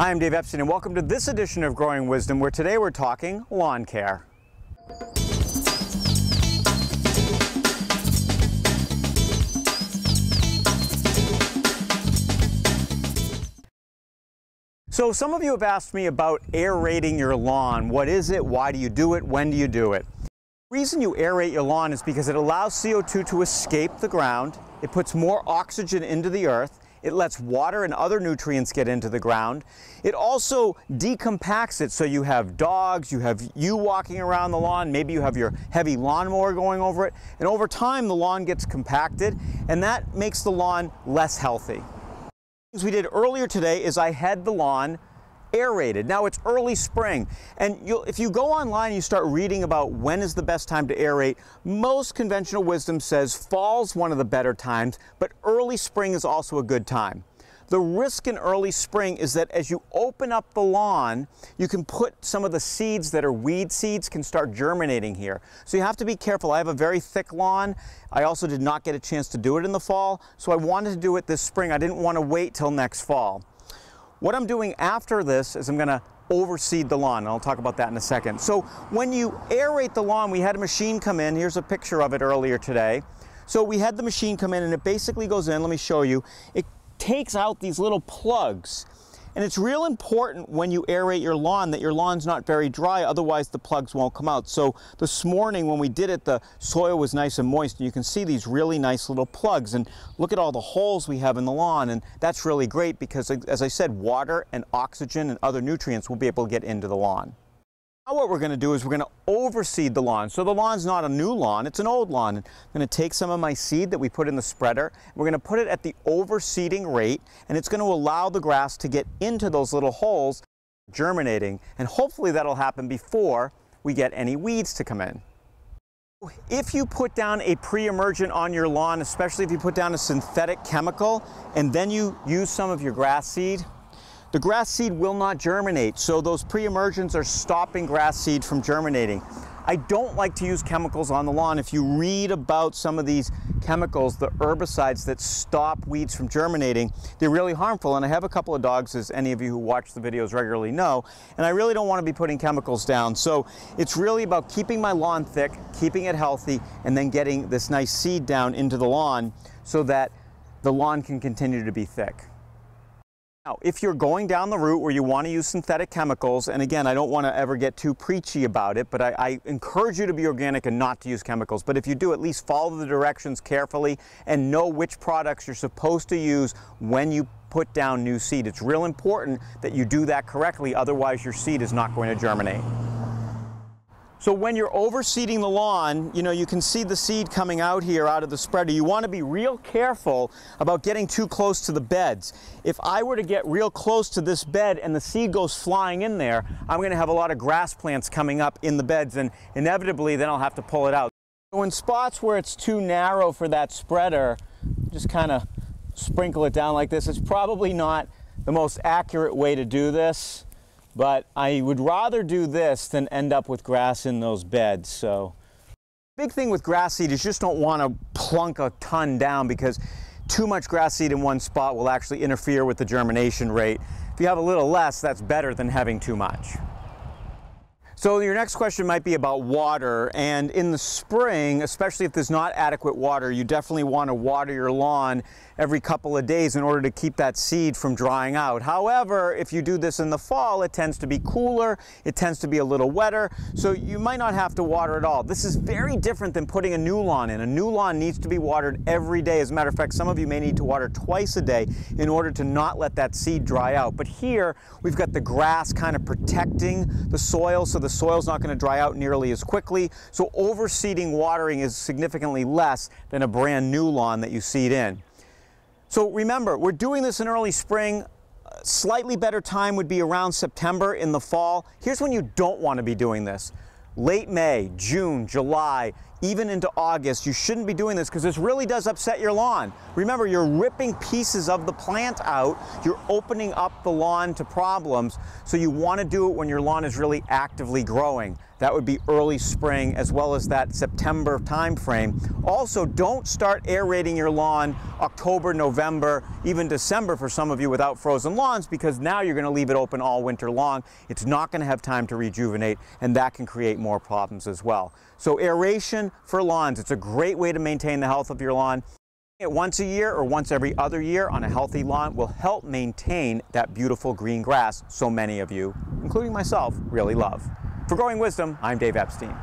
Hi, I'm Dave Epstein, and welcome to this edition of Growing Wisdom, where today we're talking lawn care. So some of you have asked me about aerating your lawn. What is it? Why do you do it? When do you do it? The reason you aerate your lawn is because it allows CO2 to escape the ground. It puts more oxygen into the earth. It lets water and other nutrients get into the ground. It also decompacts it, so you have dogs, you have you walking around the lawn, maybe you have your heavy lawnmower going over it, and over time the lawn gets compacted, and that makes the lawn less healthy. What we did earlier today is I had the lawn aerated. Now it's early spring, and if you go online and you start reading about when is the best time to aerate, most conventional wisdom says fall's one of the better times, but early spring is also a good time. The risk in early spring is that as you open up the lawn, you can put some of the seeds that are weed seeds can start germinating here. So you have to be careful. I have a very thick lawn. I also did not get a chance to do it in the fall, so I wanted to do it this spring. I didn't want to wait till next fall. What I'm doing after this is I'm going to overseed the lawn, and I'll talk about that in a second. So when you aerate the lawn, we had a machine come in. Here's a picture of it earlier today. So we had the machine come in, and it basically goes in. Let me show you. It takes out these little plugs. And it's real important when you aerate your lawn that your lawn's not very dry, otherwise the plugs won't come out. So this morning when we did it, the soil was nice and moist, and you can see these really nice little plugs. And look at all the holes we have in the lawn, and that's really great because, as I said, water and oxygen and other nutrients will be able to get into the lawn. Now what we're going to do is we're going to overseed the lawn. So the lawn's not a new lawn, it's an old lawn. I'm going to take some of my seed that we put in the spreader, and we're going to put it at the overseeding rate, and it's going to allow the grass to get into those little holes, germinating, and hopefully that'll happen before we get any weeds to come in. If you put down a pre-emergent on your lawn, especially if you put down a synthetic chemical, and then you use some of your grass seed, the grass seed will not germinate, so those pre-emergents are stopping grass seed from germinating. I don't like to use chemicals on the lawn. If you read about some of these chemicals, the herbicides that stop weeds from germinating, they're really harmful. And I have a couple of dogs, as any of you who watch the videos regularly know, and I really don't want to be putting chemicals down. So it's really about keeping my lawn thick, keeping it healthy, and then getting this nice seed down into the lawn so that the lawn can continue to be thick. Now, if you're going down the route where you want to use synthetic chemicals, and again, I don't want to ever get too preachy about it, but I encourage you to be organic and not to use chemicals. But if you do, at least follow the directions carefully and know which products you're supposed to use when you put down new seed. It's real important that you do that correctly, otherwise your seed is not going to germinate. So when you're overseeding the lawn, you can see the seed coming out here out of the spreader. You want to be real careful about getting too close to the beds. If I were to get real close to this bed and the seed goes flying in there, I'm going to have a lot of grass plants coming up in the beds, and inevitably then I'll have to pull it out. So in spots where it's too narrow for that spreader, just kind of sprinkle it down like this. It's probably not the most accurate way to do this, but I would rather do this than end up with grass in those beds. So the big thing with grass seed is you just don't want to plunk a ton down, because too much grass seed in one spot will actually interfere with the germination rate. If you have a little less, that's better than having too much. So your next question might be about water, and in the spring, especially if there's not adequate water, you definitely want to water your lawn every couple of days in order to keep that seed from drying out. However, if you do this in the fall, it tends to be cooler, it tends to be a little wetter, so you might not have to water at all. This is very different than putting a new lawn in. A new lawn needs to be watered every day. As a matter of fact, some of you may need to water twice a day in order to not let that seed dry out. But here, we've got the grass kind of protecting the soil, so the soil's not going to dry out nearly as quickly. So overseeding watering is significantly less than a brand new lawn that you seed in. So remember, we're doing this in early spring. Slightly better time would be around September. In the fall, here's when you don't want to be doing this. Late May, June, July, even into August, you shouldn't be doing this because this really does upset your lawn. Remember, you're ripping pieces of the plant out, you're opening up the lawn to problems, so you want to do it when your lawn is really actively growing. That would be early spring, as well as that September time frame. Also, don't start aerating your lawn October, November, even December for some of you without frozen lawns, because now you're going to leave it open all winter long. It's not going to have time to rejuvenate, and that can create more problems as well. So aeration for lawns, it's a great way to maintain the health of your lawn. Once a year or once every other year on a healthy lawn will help maintain that beautiful green grass so many of you, including myself, really love. For Growing Wisdom, I'm Dave Epstein.